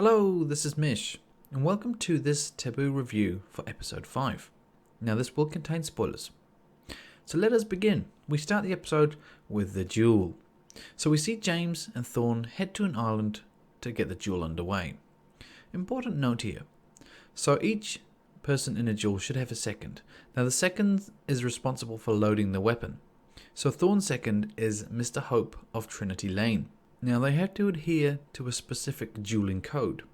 Hello, this is Mish, and welcome to this Taboo review for episode 5. Now, this will contain spoilers. So let us begin. We start the episode with the duel. So we see James and Thorn head to an island to get the duel underway. Important note here. So each person in a duel should have a second. Now, the second is responsible for loading the weapon. So Thorn's second is Mr. Hope of Trinity Lane. Now, they have to adhere to a specific dueling code.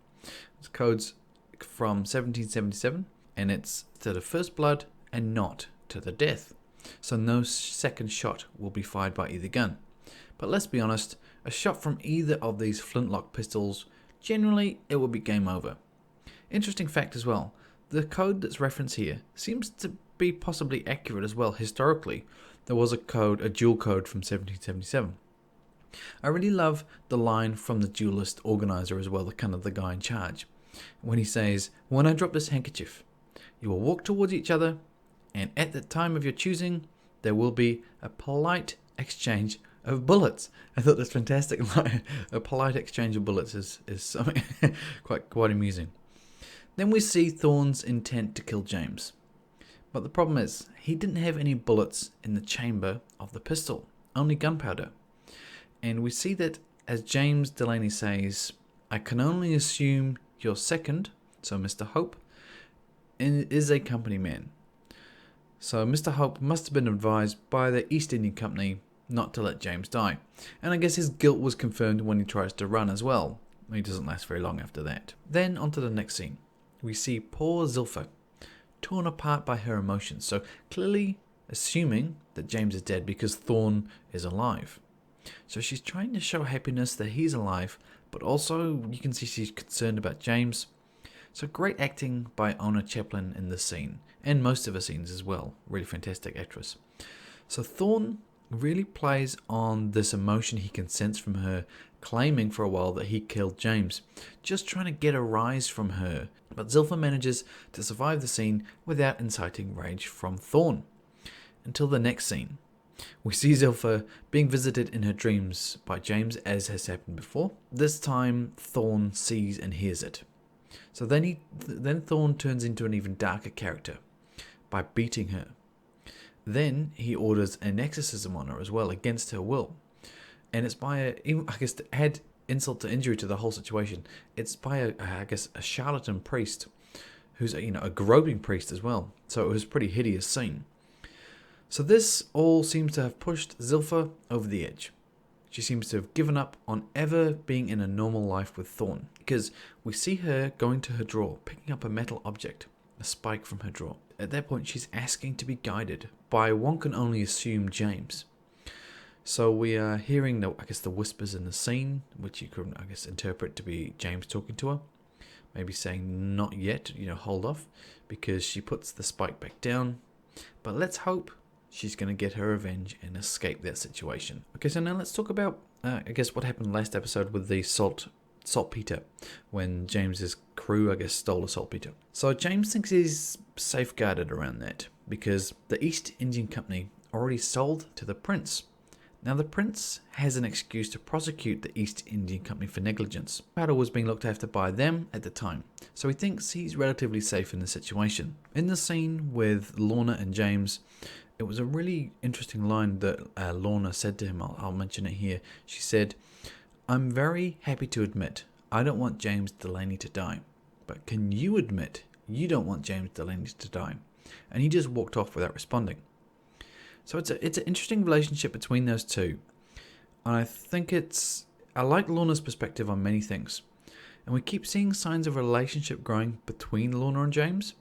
It's codes from 1777, and it's to the first blood and not to the death. So no second shot will be fired by either gun. But let's be honest, a shot from either of these flintlock pistols, generally it will be game over. Interesting fact as well, the code that's referenced here seems to be possibly accurate as well. Historically, there was a duel code from 1777. I really love the line from the duelist organizer as well, the guy in charge, when he says, "When I drop this handkerchief, you will walk towards each other, and at the time of your choosing, there will be a polite exchange of bullets." I thought that's fantastic. A polite exchange of bullets is something quite amusing. Then we see Thorn's intent to kill James. But the problem is, he didn't have any bullets in the chamber of the pistol, only gunpowder. And we see that as James Delaney says, "I can only assume your second," so Mr. Hope, is a company man. So Mr. Hope must have been advised by the East India Company not to let James die. And I guess his guilt was confirmed when he tries to run as well. He doesn't last very long after that. Then on to the next scene. We see poor Zilpha, torn apart by her emotions. So clearly assuming that James is dead because Thorn is alive. So she's trying to show happiness that he's alive, but also you can see she's concerned about James. So great acting by Ona Chaplin in this scene, and most of her scenes as well. Really fantastic actress. So Thorn really plays on this emotion he can sense from her, claiming for a while that he killed James, just trying to get a rise from her. But Zilpha manages to survive the scene without inciting rage from Thorn. Until the next scene. We see Zilpha being visited in her dreams by James, as has happened before. This time, Thorn sees and hears it. So then Thorn turns into an even darker character by beating her. Then he orders an exorcism on her as well, against her will. And it's by to add insult to injury to the whole situation, it's by a charlatan priest, who's a groping priest as well. So it was a pretty hideous scene. So this all seems to have pushed Zilpha over the edge. She seems to have given up on ever being in a normal life with Thorn, because we see her going to her drawer, picking up a metal object, a spike from her drawer. At that point, she's asking to be guided by, one can only assume, James. So we are hearing the whispers in the scene, which you could interpret to be James talking to her, maybe saying not yet, hold off, because she puts the spike back down. But let's hope she's going to get her revenge and escape that situation. Okay, so now let's talk about, what happened last episode with the saltpeter, when James's crew, stole the saltpeter. So James thinks he's safeguarded around that, because the East Indian Company already sold to the prince. Now the prince has an excuse to prosecute the East Indian Company for negligence. Powder was being looked after by them at the time, so he thinks he's relatively safe in the situation. In the scene with Lorna and James, it was a really interesting line that Lorna said to him. I'll mention it here. She said, "I'm very happy to admit I don't want James Delaney to die. But can you admit you don't want James Delaney to die?" And he just walked off without responding. So it's an interesting relationship between those two. And I like Lorna's perspective on many things. And we keep seeing signs of a relationship growing between Lorna and James.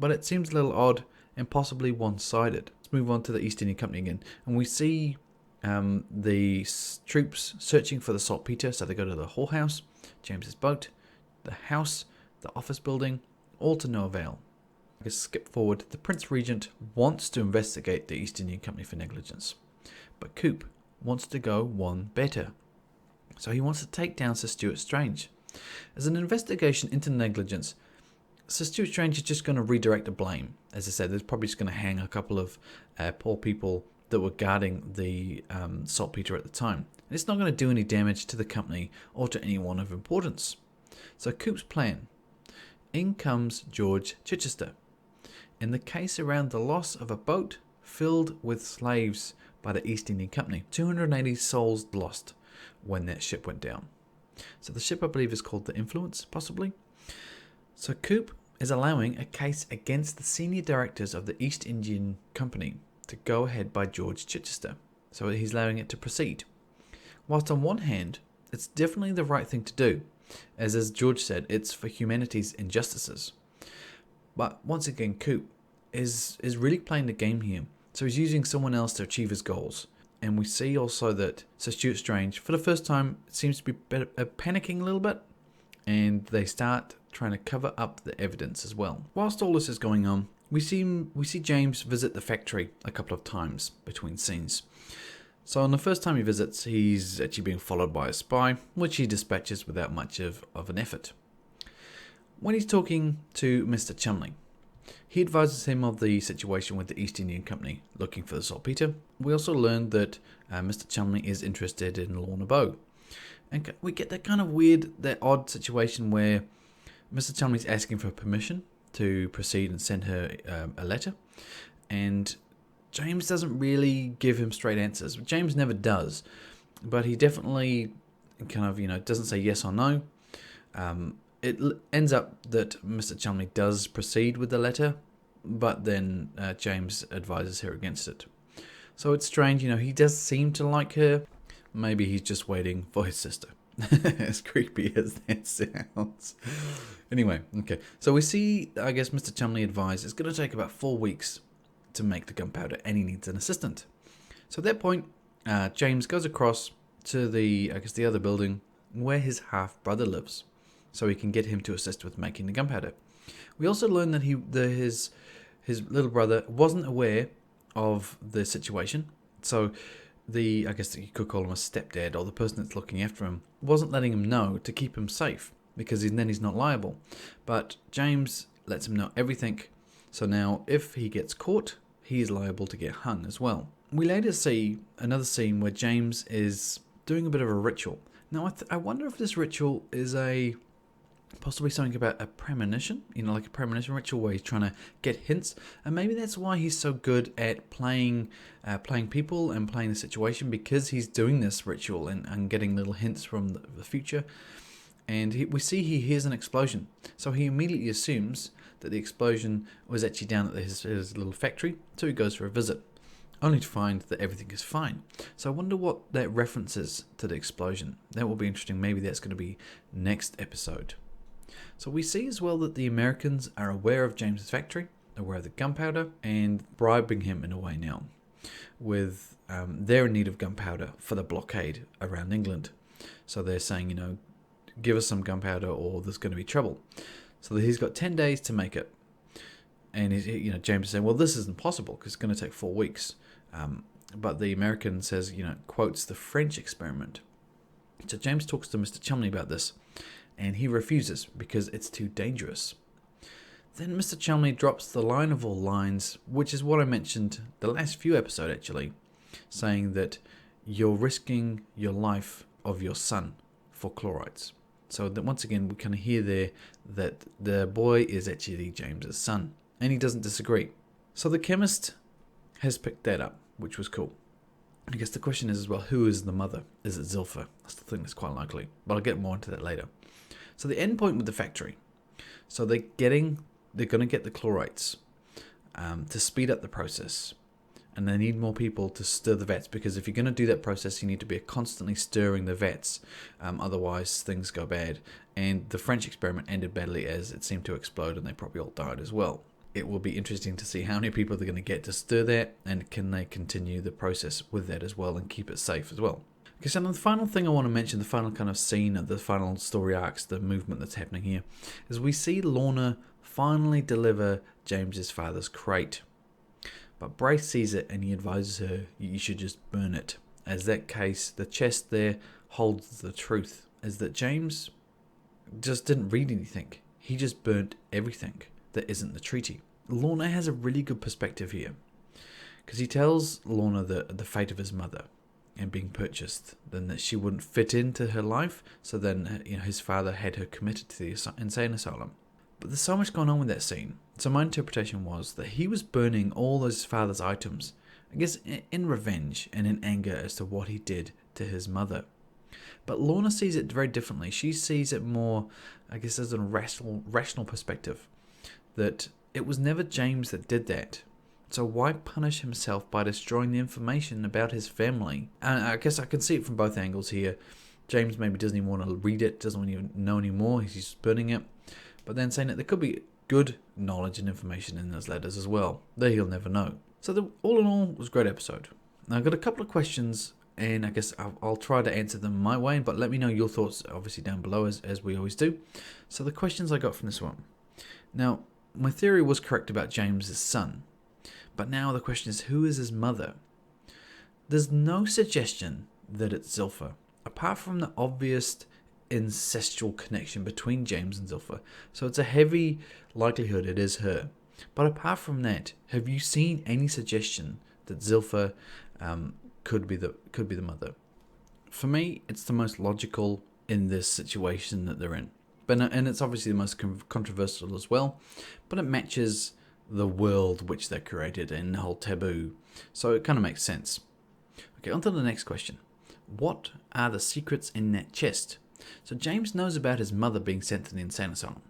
But it seems a little odd and possibly one-sided. Move on to the East Indian Company again, and we see the troops searching for the saltpeter. So they go to the whorehouse, James's boat, the house, the office building, all to no avail. Skip forward. The Prince Regent wants to investigate the East Indian Company for negligence, but Coop wants to go one better. So he wants to take down Sir Stuart Strange. As an investigation into negligence, Sir Stuart Strange is just going to redirect the blame. As I said, they're probably just going to hang a couple of poor people that were guarding the saltpeter at the time. And it's not going to do any damage to the company or to anyone of importance. So Coop's plan. In comes George Chichester. In the case around the loss of a boat filled with slaves by the East India Company. 280 souls lost when that ship went down. So the ship, I believe, is called the Influence, possibly. So Coop is allowing a case against the senior directors of the East Indian Company to go ahead by George Chichester. So he's allowing it to proceed. Whilst on one hand, it's definitely the right thing to do, as George said, it's for humanity's injustices. But once again, Coop is really playing the game here. So he's using someone else to achieve his goals. And we see also that Stuart Strange, for the first time, seems to be panicking a little bit. And they start trying to cover up the evidence as well. Whilst all this is going on, we see James visit the factory a couple of times between scenes. So on the first time he visits, he's actually being followed by a spy, which he dispatches without much of an effort. When he's talking to Mr. Chumley, he advises him of the situation with the East Indian Company looking for the saltpeter. We also learned that Mr. Chumley is interested in Lorna Bow. And we get that kind of weird, that odd situation where Mr. Chumley's asking for permission to proceed and send her a letter. And James doesn't really give him straight answers. James never does. But he definitely kind of, doesn't say yes or no. It ends up that Mr. Chumley does proceed with the letter, but then James advises her against it. So it's strange, he does seem to like her. Maybe he's just waiting for his sister. As creepy as that sounds. Anyway, okay. So we see, I guess Mr. Chumley advised it's going to take about 4 weeks to make the gunpowder, and he needs an assistant. So at that point, James goes across to the other building where his half-brother lives, so he can get him to assist with making the gunpowder. We also learn that his little brother wasn't aware of the situation, so I guess you could call him a stepdad, or the person that's looking after him, wasn't letting him know to keep him safe, because then he's not liable. But James lets him know everything, so now if he gets caught, he is liable to get hung as well. We later see another scene where James is doing a bit of a ritual. Now I wonder if this ritual is possibly something about a premonition, like a premonition ritual where he's trying to get hints, and maybe that's why he's so good at playing people and playing the situation, because he's doing this ritual and getting little hints from the future. And we see he hears an explosion, so he immediately assumes that the explosion was actually down at his little factory, so he goes for a visit, only to find that everything is fine. So I wonder what that references to the explosion. That will be interesting. Maybe that's going to be next episode. So we see as well that the Americans are aware of James's factory, aware of the gunpowder, and bribing him in a way now, with they're in need of gunpowder for the blockade around England. So they're saying, give us some gunpowder or there's going to be trouble. So he's got 10 days to make it. And James is saying, well, this isn't possible because it's going to take 4 weeks. But the American says, quotes the French experiment. So James talks to Mr. Chumley about this, and he refuses because it's too dangerous. Then Mr. Chumley drops the line of all lines, which is what I mentioned the last few episodes actually, saying that you're risking your life of your son for chlorides. So that once again we kind of hear there that the boy is actually James's son, and he doesn't disagree. So the chemist has picked that up, which was cool. I guess the question is as well, who is the mother? Is it Zilpha? I still think that's quite likely, but I'll get more into that later. So the end point with the factory. So they're going to get the chlorides to speed up the process. And they need more people to stir the vats, because if you're going to do that process, you need to be constantly stirring the vats. Otherwise, things go bad. And the French experiment ended badly, as it seemed to explode and they probably all died as well. It will be interesting to see how many people they're going to get to stir that, and can they continue the process with that as well and keep it safe as well. Okay, so the final thing I want to mention, the final kind of scene of the final story arcs, the movement that's happening here, is we see Lorna finally deliver James's father's crate. But Brace sees it and he advises her, you should just burn it. As that case, the chest there holds the truth, is that James just didn't read anything. He just burnt everything that isn't the treaty. Lorna has a really good perspective here, because he tells Lorna the fate of his mother. and being purchased, then that she wouldn't fit into her life. So then, his father had her committed to the insane asylum. But there's so much going on with that scene. So my interpretation was that he was burning all his father's items, I guess in revenge and in anger as to what he did to his mother. But Lorna sees it very differently. She sees it more, I guess, as a rational perspective. That it was never James that did that. So why punish himself by destroying the information about his family? And I guess I can see it from both angles here. James maybe doesn't even want to read it, doesn't want to know anymore, he's just burning it. But then saying that there could be good knowledge and information in those letters as well, that he'll never know. So all in all, it was a great episode. Now I've got a couple of questions, and I guess I'll try to answer them my way, but let me know your thoughts obviously down below as we always do. So the questions I got from this one. Now, my theory was correct about James's son. But now the question is, who is his mother? There's no suggestion that it's Zilpha, apart from the obvious incestual connection between James and Zilpha. So it's a heavy likelihood it is her. But apart from that, have you seen any suggestion that Zilpha could be the mother? For me, it's the most logical in this situation that they're in. And it's obviously the most controversial as well, but it matches the world which they created in the whole Taboo. So it kind of makes sense. Okay, on to the next question. What are the secrets in that chest? So James knows about his mother being sent to the insane asylum.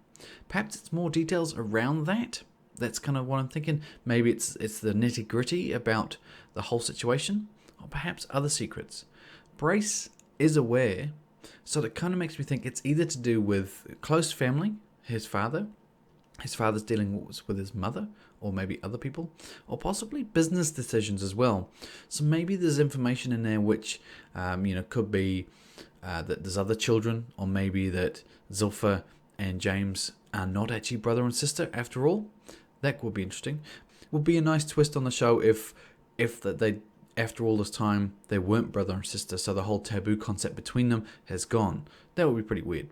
Perhaps it's more details around that. That's kind of what I'm thinking. Maybe it's the nitty gritty about the whole situation, or perhaps other secrets. Brace is aware, so that kind of makes me think it's either to do with close family, his father's dealing with his mother, or maybe other people, or possibly business decisions as well. So maybe there's information in there which, could be that there's other children, or maybe that Zilpha and James are not actually brother and sister after all. That would be interesting. Would be a nice twist on the show if they, after all this time, they weren't brother and sister, so the whole taboo concept between them has gone. That would be pretty weird.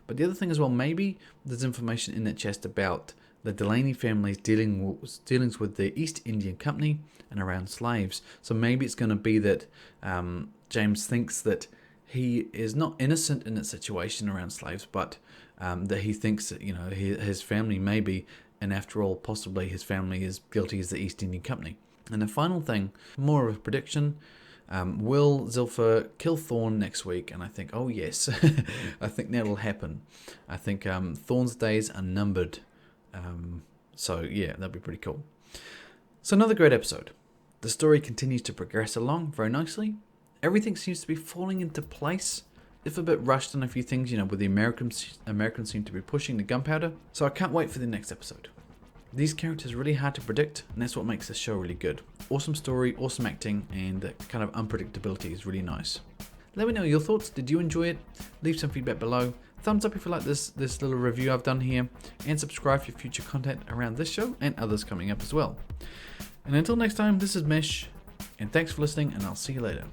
But the other thing as well, maybe there's information in that chest about the Delaney family's dealings with the East Indian Company and around slaves. So maybe it's going to be that James thinks that he is not innocent in that situation around slaves, but that he thinks that his family may be, and after all, possibly his family is guilty as the East Indian Company. And the final thing, more of a prediction. Will Zilpha kill Thorn next week? And I think, oh yes, I think that'll happen. I think Thorn's days are numbered. So yeah, that'd be pretty cool. So another great episode. The story continues to progress along very nicely. Everything seems to be falling into place. If a bit rushed on a few things, with the Americans seem to be pushing the gunpowder. So I can't wait for the next episode. These characters are really hard to predict, and that's what makes this show really good. Awesome story, awesome acting, and that kind of unpredictability is really nice. Let me know your thoughts. Did you enjoy it? Leave some feedback below. Thumbs up if you like this little review I've done here, and subscribe for future content around this show and others coming up as well. And until next time, this is Mesh, and thanks for listening, and I'll see you later.